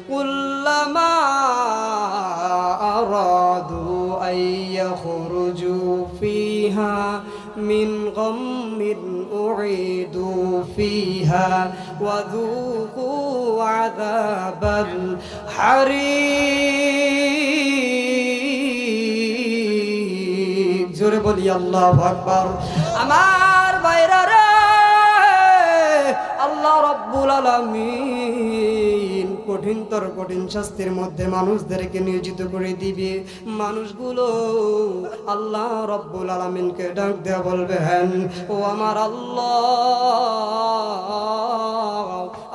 কুল্লামা আরাদু আন ইয়াখরুজু ফিহা মিন গাম্মিন উঈদু ফিহা ওয়া যুকু আযাবাল হারিক। জোরে বলি আল্লাহু আকবার। আমার ভাইরা রে, আল্লাহ রাব্বুল আলামিন কঠিনতর কঠিন শাস্তির মধ্যে মানুষদেরকে নিয়োজিত করে দিবে। মানুষগুলো আল্লাহ রাব্বুল আলামিনকে ডাক দেয়া বলবেন, ও আমার আল্লাহ,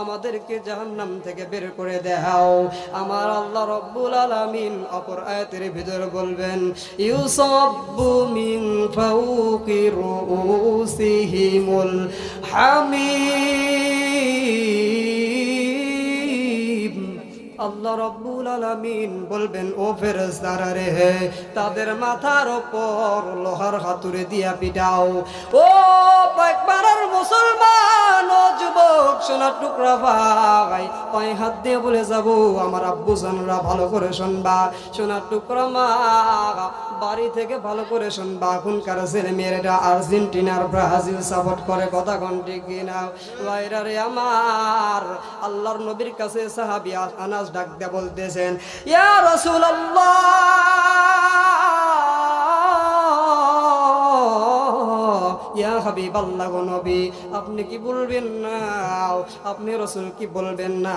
আমাদেরকে জাহান্নাম থেকে বের করে দাও। আমার আল্লাহ রাব্বুল আলামিন অপর আয়াতের ভিতরে বলবেন, ইউসাব্বু মিন ফাওকি রুউসিহিমুল হামিম। আল্লাহ রাব্বুল আলামিন বলবেন, ও ফেরেশতারা রে, তাদের মাথার উপর লোহার হাতুড়ে দিয়া পিটাও। ও পাকবারের মুসলমান, ও যুবক, সোনার টুকরা ভাই, পায়ে হাত দিয়ে বলে যাব, আমার আব্বু জানরা ভালো করে শুনবা। সোনার টুকরা মা, বাড়ি থেকে ভালো করে শুনবা। এখনকার ছেলে মেয়েরা আর্জেন্টিনার ব্রাজিল সাপোর্ট করে, কথা কন্টি কিনা ভাইরা রে আমার। আল্লাহর নবীর কাছে সাহাবী আনাস ডাক দিয়ে বলতেছেন, ইয়া রাসূলুল্লাহ, ইয়া হাবিবাল্লাহ, গো নবী, আপনি কি বলবেন না? আপনি রাসূল কি বলবেন না?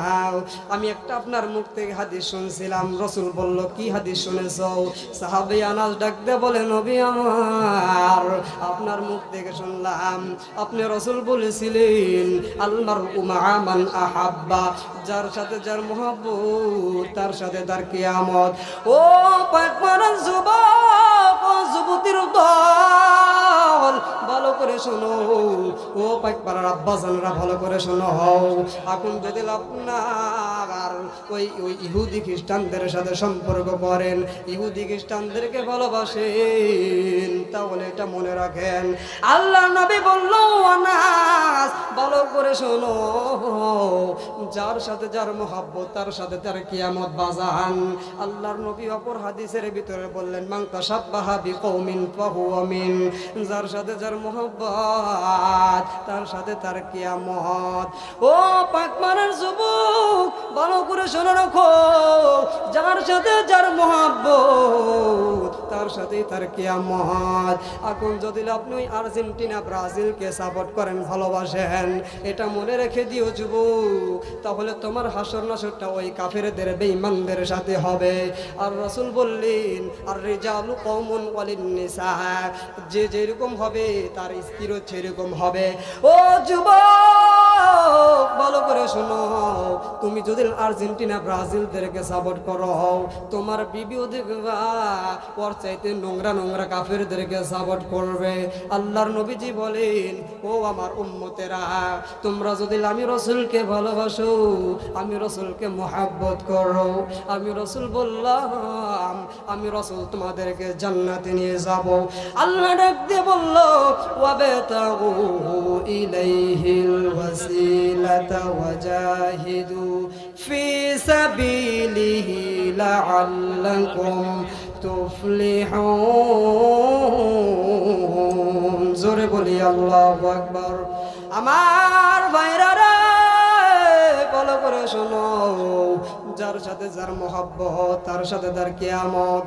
আমি একটা আপনার মুখ থেকে হাদিস শুনছিলাম। রাসূল বলল, কি হাদিস শুনেছো? সাহাবী আনাস ডাক দিয়ে বলে, নবী আমার, আপনার মুখ থেকে শুনলাম আপনি রাসূল বলেছিলেন, আল মারউ মা'a মান আহাব্বা, যার সাথে যার মহব্বত তার সাথে তার কিয়ামত। ও পাকবারের যুবক, ও যুবতীর দল, ভালো করে শোনো। ও পাকবারের আব্বাজানরা ভালো করে শোনো। এখন যদি আপনার ওই ইহুদি খ্রিস্টানদের সাথে সম্পর্ক করেন, ইহুদি খ্রিস্টানদেরকে ভালোবাসেন, তাহলে এটা মনে রাখেন, আল্লাহ নবী বলল, আনাস ভালো করে শোনো, যার সাথে যার মহব্বত তার সাথে তার কিয়ামত বাজান। আল্লাহর নবী অপর হাদিসের ভিতরে বললেন, মান তাশাব্বাহা বিকওমিন ফাহুয়া মিন, যার সাথে যার মহব্বত তার সাথে তার কিয়ামত। ও পাকমানের যুবক, ভালো করে শুনে রাখো, যার সাথে যার মহব্বত তার সাথে তার কিয়ামত। এখন যদি আপনি ওই আর্জেন্টিনা ব্রাজিলকে সাপোর্ট করেন, ভালোবাসেন, এটা মনে রেখে দিও যুবক, তাহলে তোমার হাসর নাসরটা ওই কাফেরদের বেঈমানদের সাথে হবে। আর রাসূল বললেন, আর রিজালু কওমুন ওয়ালিন নিসা, যে যেরকম হবে তার স্ত্রীও সেরকম হবে। ও যুবক, ভালো করে শোনো, তুমি যদি আর্জেন্টিনা ব্রাজিলদেরকে সাপোর্ট করো, তোমার বিবিও দেখবা ওর চাইতে নোংরা নোংরা কাফেরদেরকে সাপোর্ট করবে। আল্লাহর নবীজি বলেন, ও আমার উম্মতেরা, তোমরা যদি আমি রাসূলকে ভালোবাসো, আমি রাসূলকে মুহাব্বত করো, আমি রাসূল বললাম, আমি রাসূল তোমাদেরকে জান্নাতে নিয়ে যাব। আল্লাহ ডাক দিয়ে বলল, ওয়াবতাগু ইলাইহিল ওয়াসিলাতা ওয়াজাহিদু ফি সাবিলিহি লাআল্লাকুম তুফলিহুন। জোরে বলি আল্লাহু আকবার। আমার ভাইরা রে, ভালো করে শোনো, যার সাথে যার মহব্বত তার সাথে তার কিয়ামত।